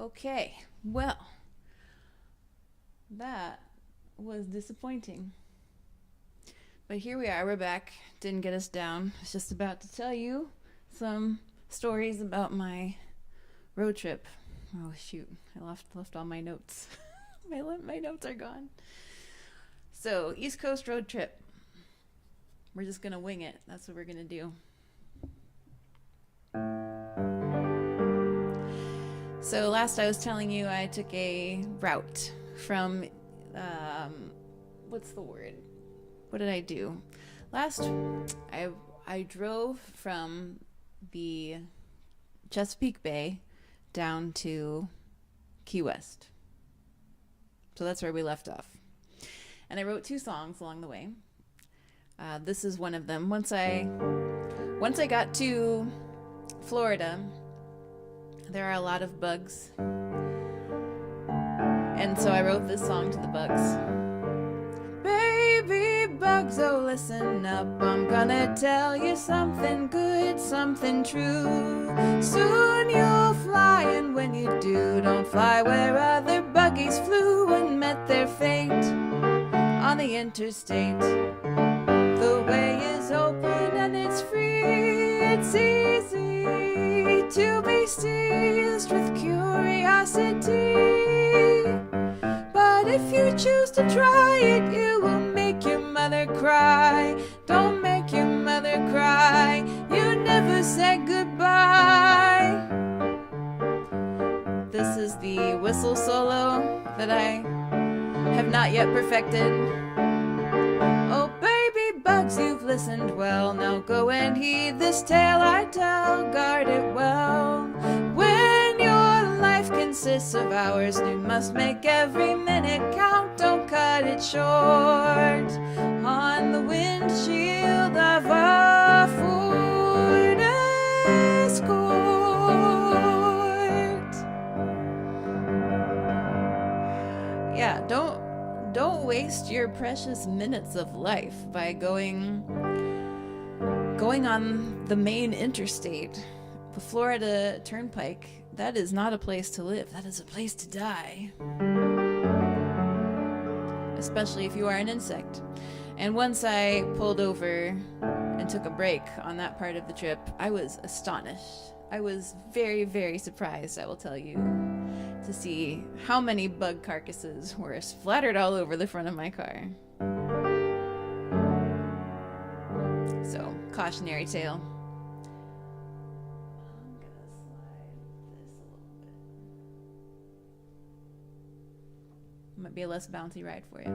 Okay, well, that was disappointing. But here we are, we're back. Didn't get us down. I was just about to tell you some stories about my road trip. Oh shoot, I left all my notes. my notes are gone. So, East Coast road trip. We're just gonna wing it. That's what we're gonna do. So last I was telling you I took a route from, what's the word? What did I do? Last, I drove from the Chesapeake Bay down to Key West. So that's where we left off. And I wrote 2 songs along the way. This is one of them. Once I got to Florida, there are a lot of bugs. And so I wrote this song to the bugs. Baby bugs, oh listen up, I'm gonna tell you something good, something true. Soon you'll fly, and when you do, don't fly where other buggies flew and met their fate on the interstate. The way is open and it's free, it's easy to be seized with curiosity. But if you choose to try it, you will make your mother cry. Don't make your mother cry, you never said goodbye. This is the whistle solo that I have not yet perfected. Oh baby bugs, you've listened well. Now go and heed this tale I tell. Guard it well. When your life consists of hours, you must make every minute count. Don't cut it short on the windshield of a Ford Escort. Yeah, don't waste your precious minutes of life by going on the main interstate. The Florida Turnpike, that is not a place to live. That is a place to die. Especially if you are an insect. And once I pulled over and took a break on that part of the trip, I was astonished. I was very, very surprised, I will tell you, to see how many bug carcasses were splattered all over the front of my car. So, cautionary tale. I'm gonna slide this a little bit. Might be a less bouncy ride for you.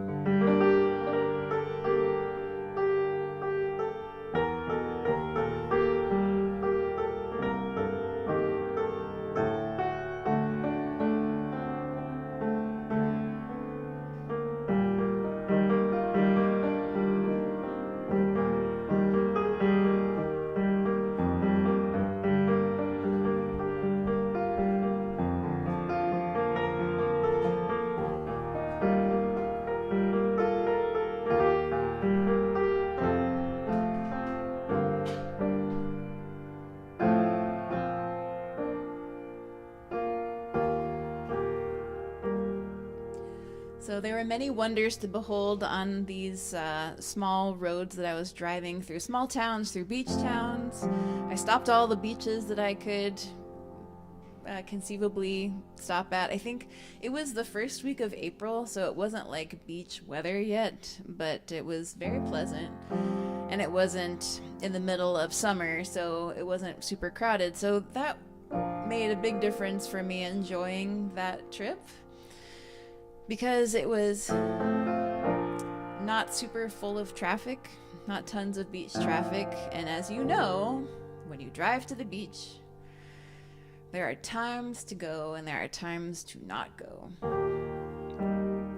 So there were many wonders to behold on these small roads that I was driving through, small towns, through beach towns. I stopped all the beaches that I could conceivably stop at. I think it was the first week of April, so it wasn't like beach weather yet, but it was very pleasant. And it wasn't in the middle of summer, so it wasn't super crowded. So that made a big difference for me enjoying that trip, because it was not super full of traffic, not tons of beach traffic. And as you know, when you drive to the beach, there are times to go and there are times to not go.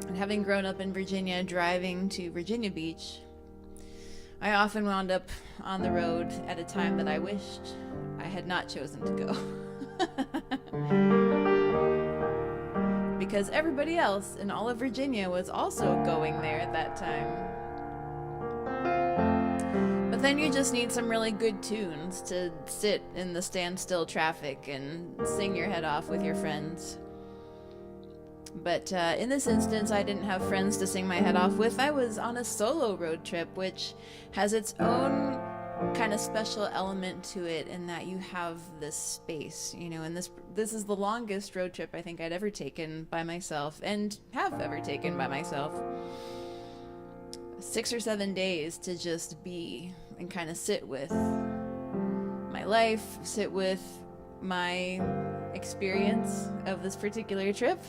And having grown up in Virginia, driving to Virginia Beach, I often wound up on the road at a time that I wished I had not chosen to go. Because everybody else in all of Virginia was also going there at that time. But then you just need some really good tunes to sit in the standstill traffic and sing your head off with your friends. But in this instance, I didn't have friends to sing my head off with. I was on a solo road trip, which has its own kind of special element to it in that you have this space, and this is the longest road trip I think I'd ever taken by myself and have ever taken by myself. 6 or 7 days to just be and kind of sit with my life, sit with my experience of this particular trip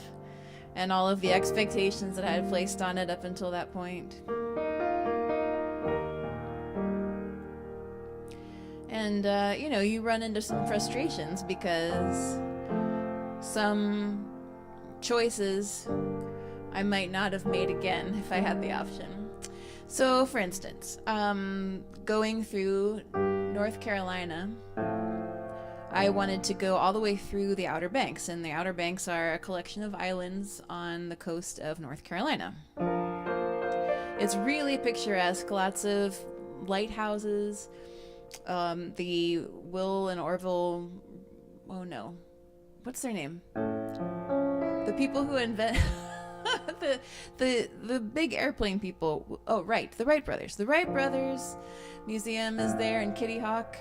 and all of the expectations that I had placed on it up until that point. And, you run into some frustrations because some choices I might not have made again if I had the option. So, for instance, going through North Carolina, I wanted to go all the way through the Outer Banks, and the Outer Banks are a collection of islands on the coast of North Carolina. It's really picturesque, lots of lighthouses. The Will and Orville, oh no, what's their name? The people who invent the big airplane people. Oh, right, the Wright brothers. The Wright brothers museum is there in Kitty Hawk.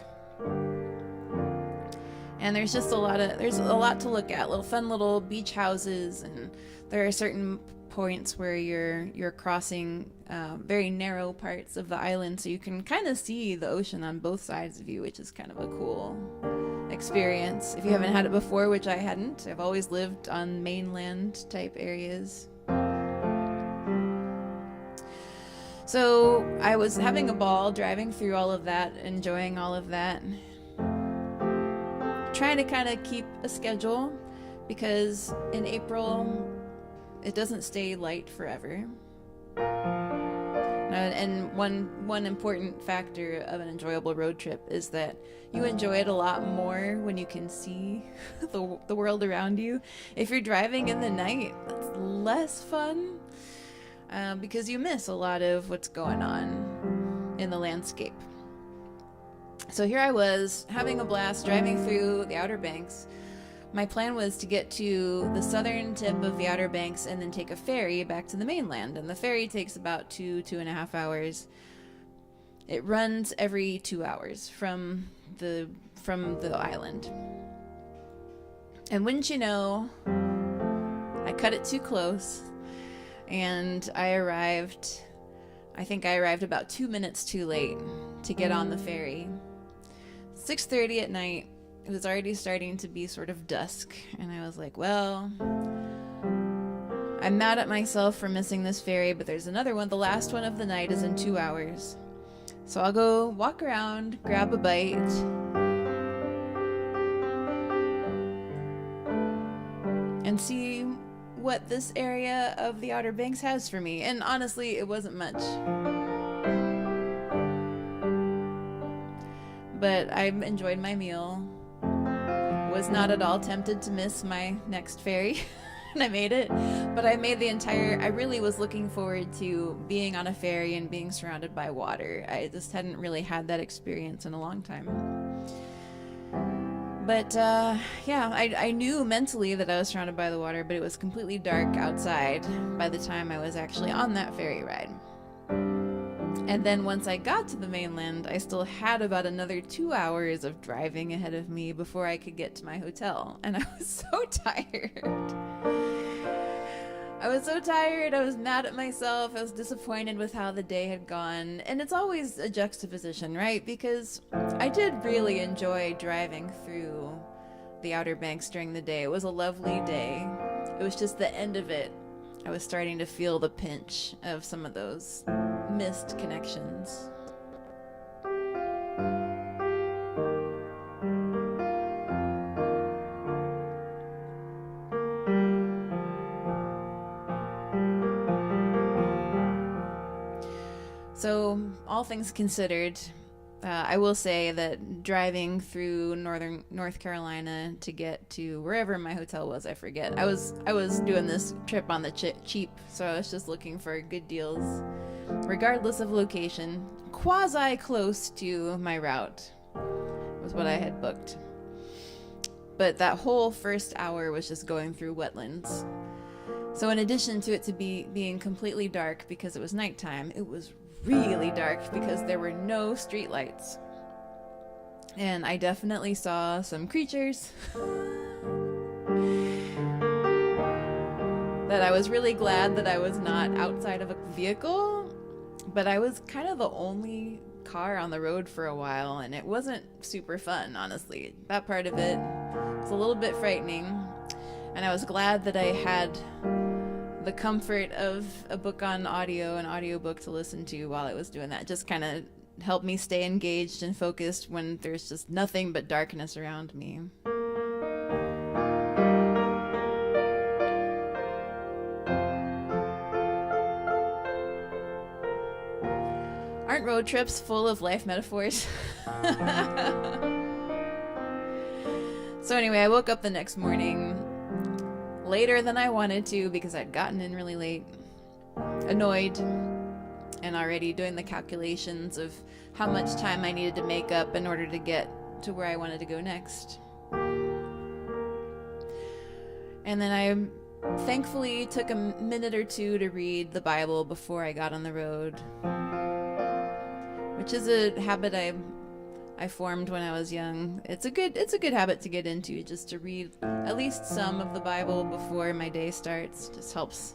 And there's just a lot to look at. Fun little beach houses, and there are certain points where you're crossing very narrow parts of the island, so you can kind of see the ocean on both sides of you, which is kind of a cool experience. If you haven't had it before, which I hadn't, I've always lived on mainland type areas. So I was having a ball driving through all of that, enjoying all of that, trying to kind of keep a schedule, because in April it doesn't stay light forever. And one important factor of an enjoyable road trip is that you enjoy it a lot more when you can see the world around you. If you're driving in the night, that's less fun, because you miss a lot of what's going on in the landscape. So here I was having a blast driving through the Outer Banks. My plan was to get to the southern tip of the Outer Banks and then take a ferry back to the mainland. And the ferry takes about 2.5 hours. It runs every 2 hours from the island. And wouldn't you know, I cut it too close, and I think I arrived about 2 minutes too late to get on the ferry. 6:30 at night. It was already starting to be sort of dusk, and I was like, well, I'm mad at myself for missing this ferry, but there's another one. The last one of the night is in 2 hours. So I'll go walk around, grab a bite, and see what this area of the Outer Banks has for me. And honestly, it wasn't much. But I enjoyed my meal. Was not at all tempted to miss my next ferry. And I made it. But I really was looking forward to being on a ferry and being surrounded by water. I just hadn't really had that experience in a long time. But I knew mentally that I was surrounded by the water, but it was completely dark outside by the time I was actually on that ferry ride. And then once I got to the mainland, I still had about another 2 hours of driving ahead of me before I could get to my hotel. And I was so tired. I was mad at myself. I was disappointed with how the day had gone. And it's always a juxtaposition, right? Because I did really enjoy driving through the Outer Banks during the day. It was a lovely day. It was just the end of it. I was starting to feel the pinch of some of those missed connections. So, all things considered, I will say that driving through North Carolina to get to wherever my hotel was, I forget. I was doing this trip on the cheap, so I was just looking for good deals, regardless of location. Quasi close to my route was what I had booked. But that whole first hour was just going through wetlands. So in addition to it being completely dark because it was nighttime, it was really dark because there were no street lights. And I definitely saw some creatures that I was really glad that I was not outside of a vehicle, but I was kind of the only car on the road for a while, and it wasn't super fun, honestly. That part of it was a little bit frightening, and I was glad that I had the comfort of a book on audio, an audiobook to listen to while I was doing that. Just kind of helped me stay engaged and focused when there's just nothing but darkness around me. Aren't road trips full of life metaphors? So anyway, I woke up the next morning later than I wanted to because I'd gotten in really late, annoyed, and already doing the calculations of how much time I needed to make up in order to get to where I wanted to go next. And then I thankfully took a minute or two to read the Bible before I got on the road, which is a habit I formed when I was young. It's a good habit to get into, just to read at least some of the Bible before my day starts. Just helps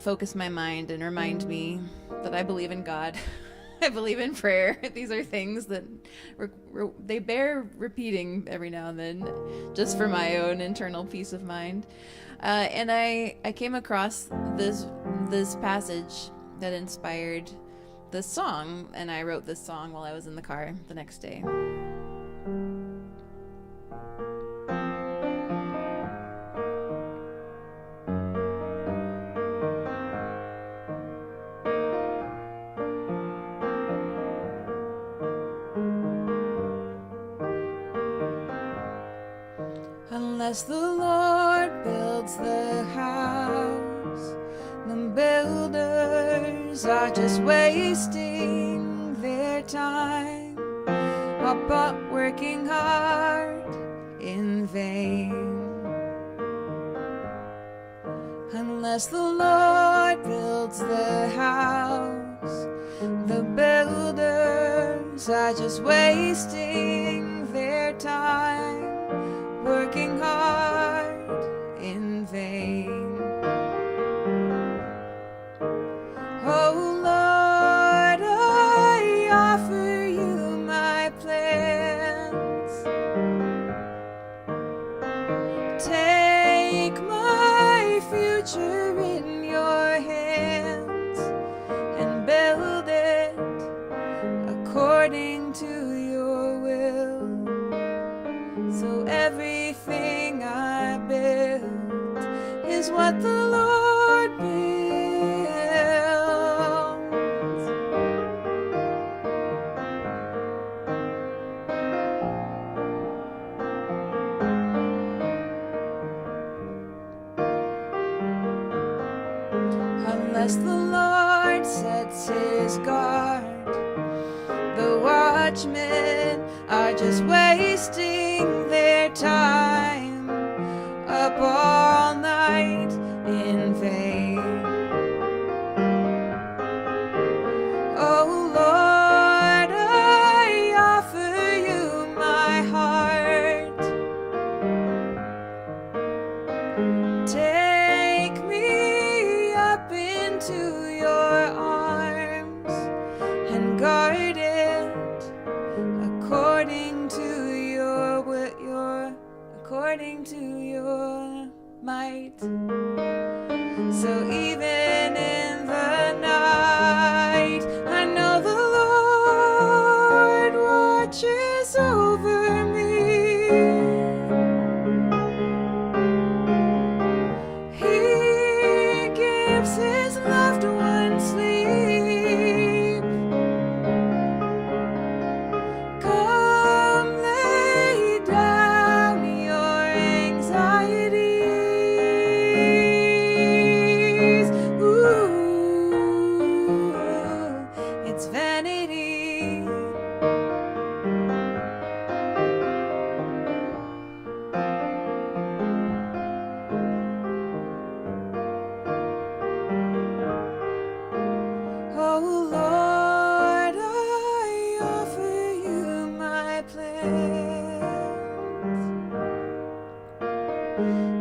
focus my mind and remind me that I believe in God. I believe in prayer. These are things that they bear repeating every now and then, just for my own internal peace of mind. And I came across this passage that inspired this song, and I wrote this song while I was in the car the next day. Unless the Lord builds the house, the builders are just wasting their time, but working hard in vain. Unless the Lord builds the house, the builders are just wasting their time, working hard in vain. Oh Lord, I offer you my plans. Take my future in your hands and build it according to your will. So everything I build is what the Lord builds. Unless the Lord sets his guard, the watchmen are just wasting their time up all night in vain. Oh Lord, I offer you my heart. Take me up into your arms and guard it according to your might. So even in the night, I know the Lord watches over me. He gives his loved one sleep. Come lay down your anxieties.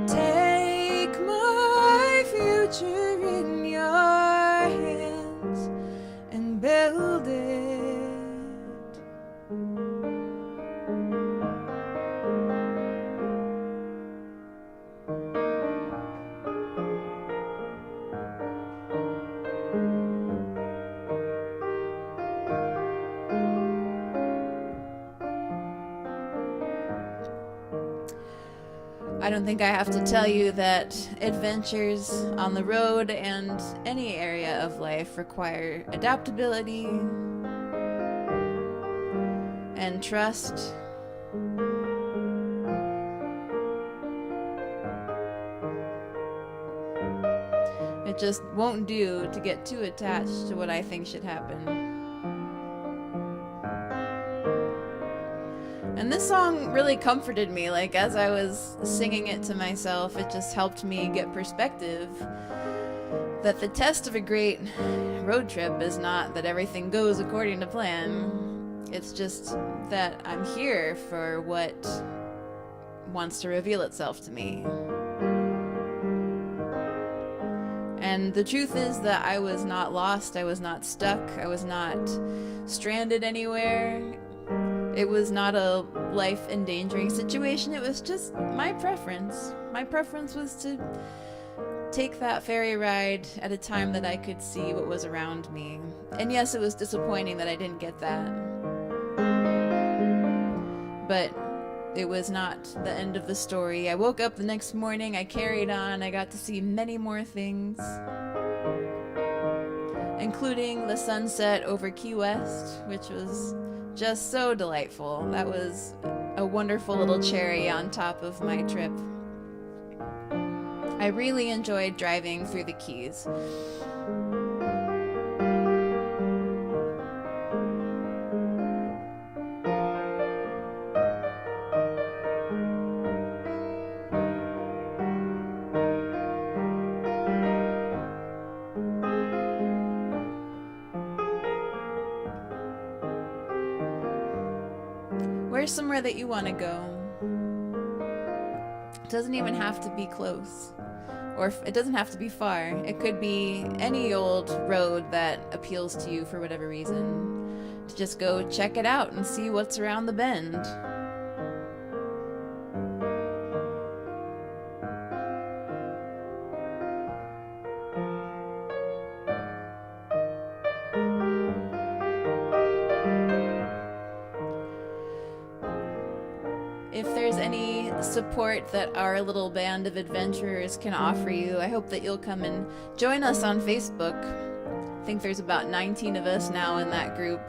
Take my future in your hands and build it. I don't think I have to tell you that adventures on the road and any area of life require adaptability and trust. It just won't do to get too attached to what I think should happen. And this song really comforted me. Like, as I was singing it to myself, it just helped me get perspective that the test of a great road trip is not that everything goes according to plan. It's just that I'm here for what wants to reveal itself to me. And the truth is that I was not lost, I was not stuck, I was not stranded anywhere. It was not a life-endangering situation. It was just my preference. My preference was to take that ferry ride at a time that I could see what was around me. And yes, it was disappointing that I didn't get that. But it was not the end of the story. I woke up the next morning, I carried on, I got to see many more things, including the sunset over Key West, which was just so delightful. That was a wonderful little cherry on top of my trip. I really enjoyed driving through the Keys. Where's somewhere that you want to go? It doesn't even have to be close, or it doesn't have to be far. It could be any old road that appeals to you for whatever reason. To just go check it out and see what's around the bend. If there's any support that our little band of adventurers can offer you, I hope that you'll come and join us on Facebook. I think there's about 19 of us now in that group.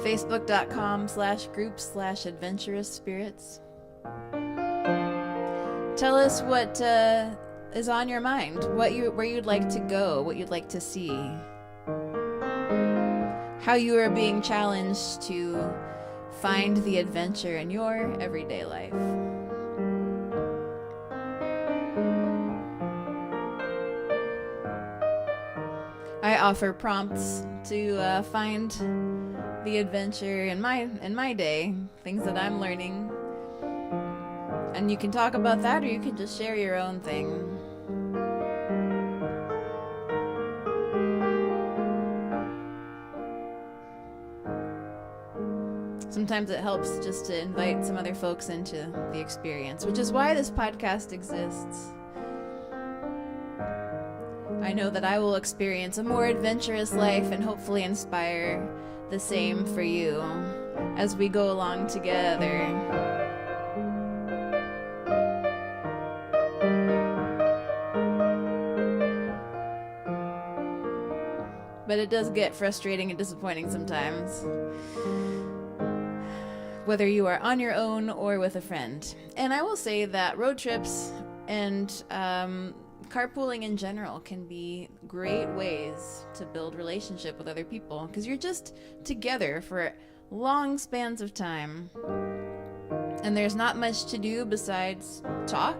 Facebook.com/group/adventurous spirits. Tell us what is on your mind, where you'd like to go, what you'd like to see, how you are being challenged to find the adventure in your everyday life. I offer prompts to find the adventure in my day, things that I'm learning. And you can talk about that, or you can just share your own thing. Sometimes it helps just to invite some other folks into the experience, which is why this podcast exists. I know that I will experience a more adventurous life and hopefully inspire the same for you as we go along together. But it does get frustrating and disappointing sometimes, whether you are on your own or with a friend. And I will say that road trips and carpooling in general can be great ways to build relationship with other people, because you're just together for long spans of time. And there's not much to do besides talk,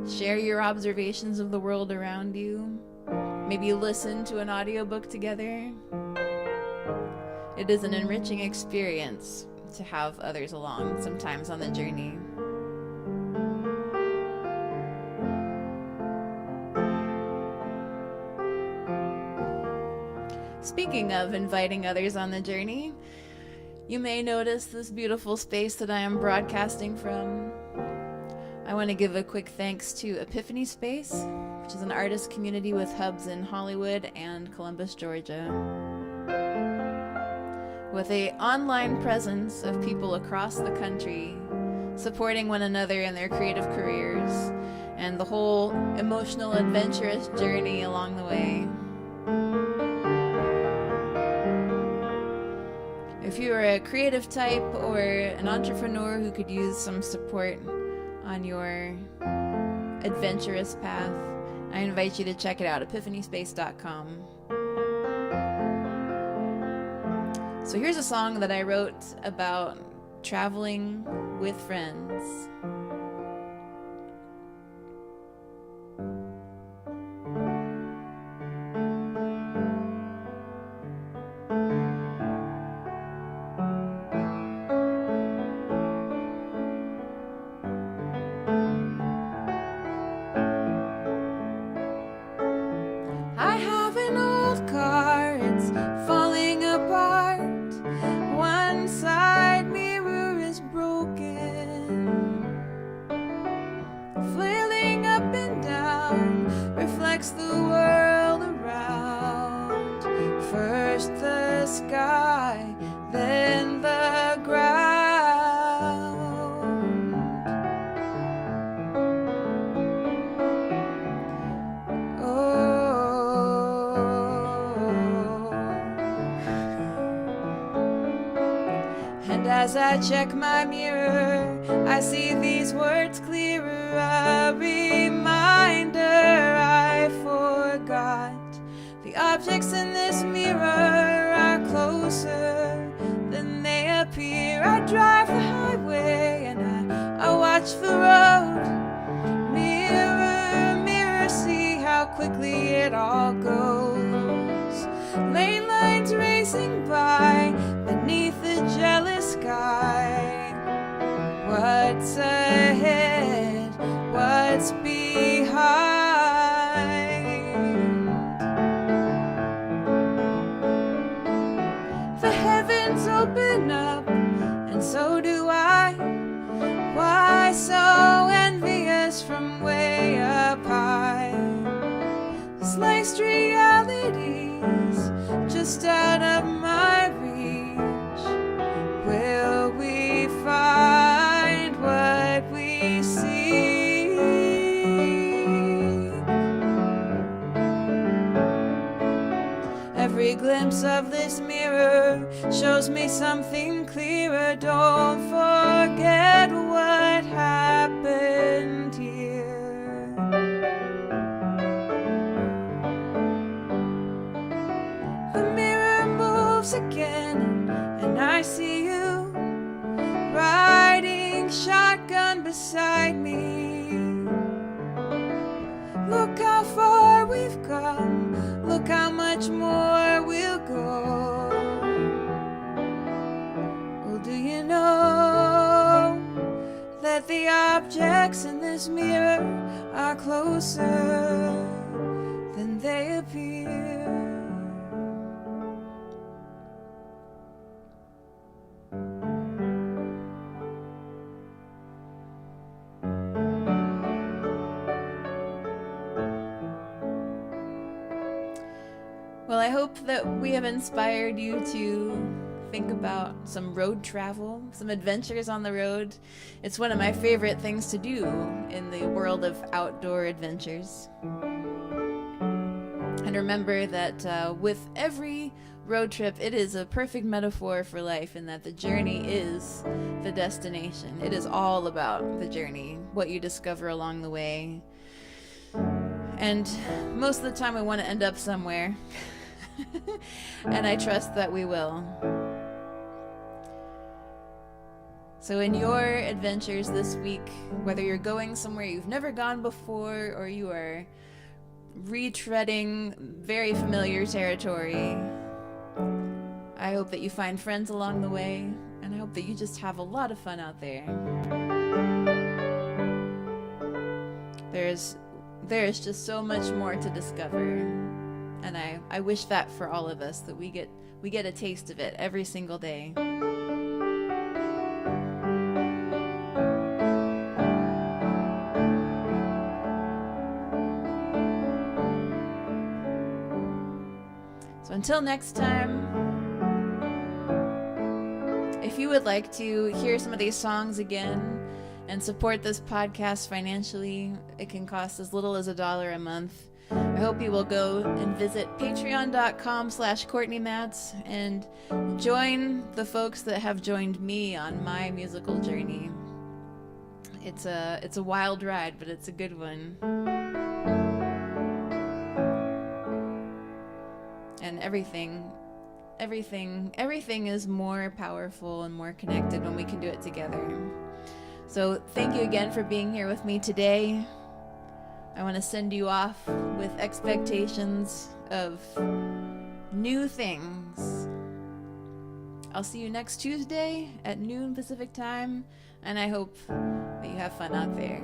share your observations of the world around you, maybe listen to an audiobook together. It is an enriching experience. to have others along sometimes on the journey. Speaking of inviting others on the journey, you may notice this beautiful space that I am broadcasting from. I want to give a quick thanks to Epiphany Space, which is an artist community with hubs in Hollywood and Columbus, Georgia. With an online presence of people across the country supporting one another in their creative careers and the whole emotional, adventurous journey along the way. If you are a creative type or an entrepreneur who could use some support on your adventurous path, I invite you to check it out, epiphanyspace.com. So here's a song that I wrote about traveling with friends. I have an old car, it's falling apart. One side mirror is broken, flailing up and down, reflects the world around. First the sky, then the ground. As I check my mirror, I see these words clearer, a reminder I forgot. The objects in this mirror are closer than they appear. I drive the highway and I watch the road. Mirror, mirror, see how quickly it all goes. Lane lines racing by beneath the jealous sky. What's ahead? What's behind? The heavens open up, and so do I. Why so envious from way up high? Sliced realities just out of my reach. Will we find what we seek? Every glimpse of this mirror shows me something clearer. Don't forget what happened here. Again, and I see you riding shotgun beside me. Look how far we've come, look how much more we'll go. Well, do you know that the objects in this mirror are closer than they appear? Well, I hope that we have inspired you to think about some road travel, some adventures on the road. It's one of my favorite things to do in the world of outdoor adventures. And remember that with every road trip, it is a perfect metaphor for life, in that the journey is the destination. It is all about the journey, what you discover along the way. And most of the time we want to end up somewhere. And I trust that we will. So in your adventures this week, whether you're going somewhere you've never gone before or you are retreading very familiar territory, I hope that you find friends along the way, and And I hope that you just have a lot of fun out there. There's just so much more to discover. And I wish that for all of us, that we get a taste of it every single day. So until next time, if you would like to hear some of these songs again and support this podcast financially, it can cost as little as $1 a month. I hope you will go and visit patreon.com/Cortney Matz and join the folks that have joined me on my musical journey. It's a wild ride, but it's a good one. And everything is more powerful and more connected when we can do it together. So thank you again for being here with me today. I want to send you off with expectations of new things. I'll see you next Tuesday at noon Pacific time, and I hope that you have fun out there.